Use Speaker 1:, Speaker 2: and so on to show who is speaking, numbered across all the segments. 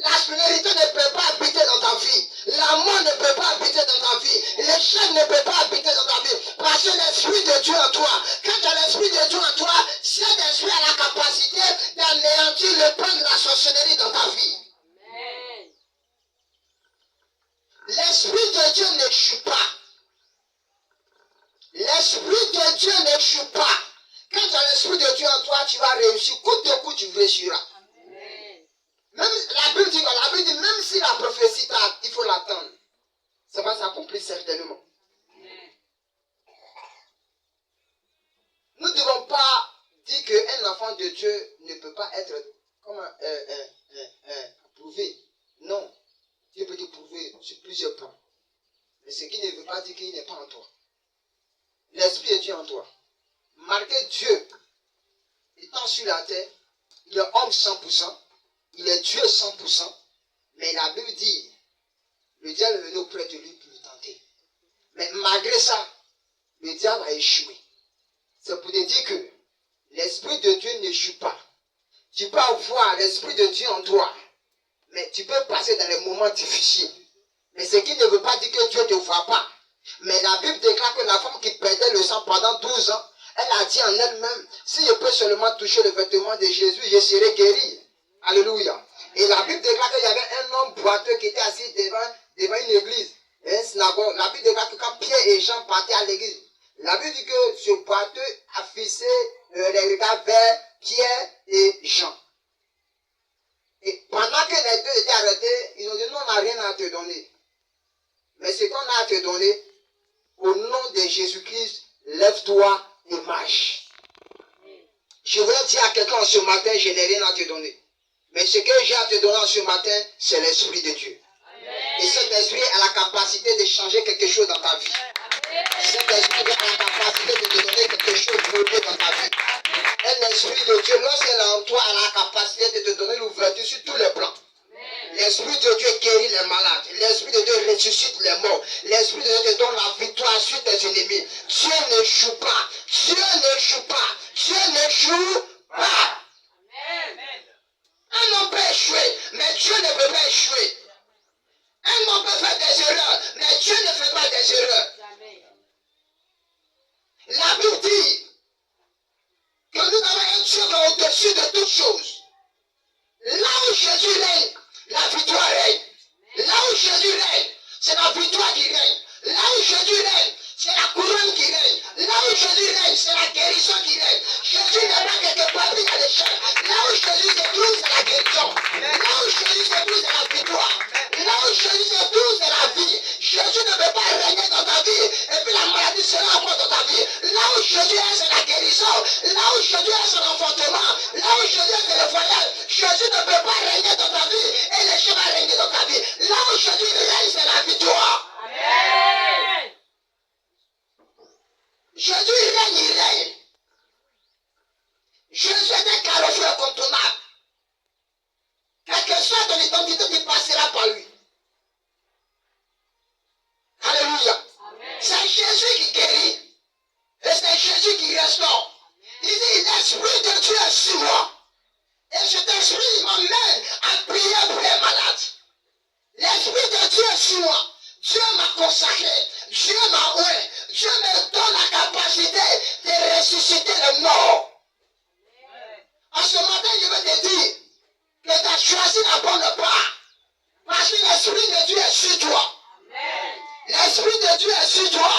Speaker 1: La spiritualité ne peut pas habiter dans ta vie. L'amour ne peut pas habiter dans ta vie. L'échec ne peut pas habiter dans ta vie. Parce que l'Esprit de Dieu en toi, quand tu as l'Esprit de Dieu en toi, cet esprit a la capacité d'anéantir le plan de la sorcellerie dans ta vie. L'Esprit de Dieu n'échoue pas. L'Esprit de Dieu n'échoue pas. Quand tu as l'Esprit de Dieu en toi, tu vas réussir. Coûte de coûte, tu réussiras. Même la Bible dit, même si la prophétie tarde, il faut l'attendre. Ça va s'accomplir certainement. Nous ne devons pas dire qu'un enfant de Dieu ne peut pas être prouvé. Non. Dieu peut te prouver sur plusieurs plans. Mais ce qui ne veut pas dire qu'il n'est pas en toi. L'Esprit de Dieu en toi. Malgré Dieu étant sur la terre, il est homme 100%, il est Dieu 100%, mais la Bible dit, le diable est venu auprès de lui pour le tenter. Mais malgré ça, le diable a échoué. C'est pour te dire que l'Esprit de Dieu n'échoue pas. Tu peux avoir l'Esprit de Dieu en toi, mais tu peux passer dans les moments difficiles. Mais ce qui ne veut pas dire que Dieu ne te voit pas. Mais la Bible déclare que la femme qui perdait le sang pendant 12 ans, elle a dit en elle-même, si je peux seulement toucher le vêtement de Jésus, je serai guéri. Alléluia. Et la Bible déclare qu'il y avait un homme boiteux qui était assis devant une église, une synagogue. La Bible déclare que quand Pierre et Jean partaient à l'église, la Bible dit que ce boiteux a fixé les regards vers Pierre et Jean. Et pendant que les deux étaient arrêtés, ils ont dit, non, on n'a rien à te donner. Mais ce qu'on a à te donner, au nom de Jésus-Christ, lève-toi et marche. Je voulais dire à quelqu'un ce matin, je n'ai rien à te donner. Mais ce que j'ai à te donner ce matin, c'est l'Esprit de Dieu. Amen. Et cet esprit a la capacité de changer quelque chose dans ta vie. Amen. Cet esprit a la capacité de te donner quelque chose de nouveau dans ta vie. Un esprit de Dieu, lorsqu'elle est en toi, a la capacité de te donner l'ouverture sur tous les plans. L'Esprit de Dieu guérit les malades. L'Esprit de Dieu ressuscite les morts. L'Esprit de Dieu te donne la victoire sur tes ennemis. Dieu n'échoue pas. Dieu n'échoue pas. Dieu n'échoue pas. Un homme peut échouer, mais Dieu ne peut pas échouer. Un homme peut faire des erreurs, mais Dieu ne fait pas des erreurs. La Bible dit que nous avons un Dieu qui est au-dessus de toutes choses. Là où Jésus règne, la victoire règne. Là où Jésus règne, c'est la victoire qui règne. Là où Jésus règne, c'est la couronne qui règne. Là où Jésus règne, c'est la guérison qui règne. Jésus n'est pas quelque part pris à l'échec. Là où Jésus se trouve, c'est la guérison. Là où Jésus se trouve, c'est la victoire. Là où Jésus se trouve, c'est la vie. Jésus ne peut pas régner dans ta vie et puis la maladie sera encore dans ta vie. Là où Jésus est, c'est la guérison. Là où Jésus est, c'est l'enfantement. Là où Jésus est, c'est le voyage. Jésus ne peut pas régner dans ta vie et l'échec va régner dans ta vie. Là où Jésus règne, c'est la victoire. Amen. Jésus règne, il règne. Jésus est un carrefour incontournable. Quelle que soit ton identité, tu passeras par lui. Alléluia. C'est Jésus qui guérit. Et c'est Jésus qui restaure. Il dit, l'Esprit de Dieu est sur moi. Et cet esprit m'amène à prier pour les malades. L'Esprit de Dieu est sur moi. Dieu m'a consacré. Dieu m'a oué. Dieu me donne la capacité de ressusciter les morts. En ce matin, je vais te dire que tu as choisi la bonne part. Parce que l'Esprit de Dieu est sur toi. L'Esprit de Dieu est sur toi.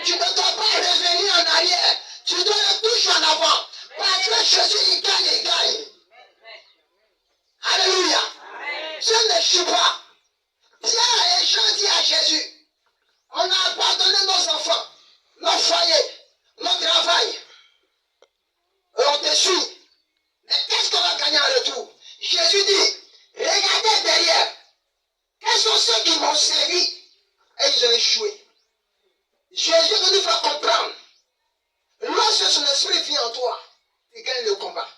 Speaker 1: Tu ne dois pas revenir en arrière. Tu dois le toucher en avant. Parce que Jésus, il gagne, il gagne. Alléluia. Dieu n'échoue pas. Pierre et Jean dit à Jésus, on a abandonné nos enfants, nos foyers, notre travail. Et on te suit. Mais qu'est-ce qu'on va gagner en retour? Jésus dit, regardez derrière. Quels sont ceux qui m'ont servi? Et ils ont échoué. Jésus veut nous faire comprendre. Lorsque son esprit vient en toi, tu gagnes le combat.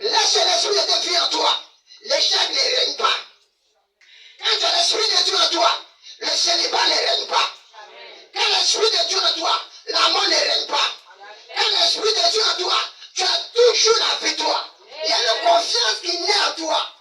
Speaker 1: Lorsque l'esprit de Dieu vient en toi, l'échec ne règne pas. Quand tu as l'Esprit de Dieu en toi, le célibat ne règne pas. Quand l'Esprit de Dieu en toi, la mort ne règne pas. Quand l'Esprit de Dieu en toi, tu as toujours la victoire. Il y a une confiance qui naît en toi.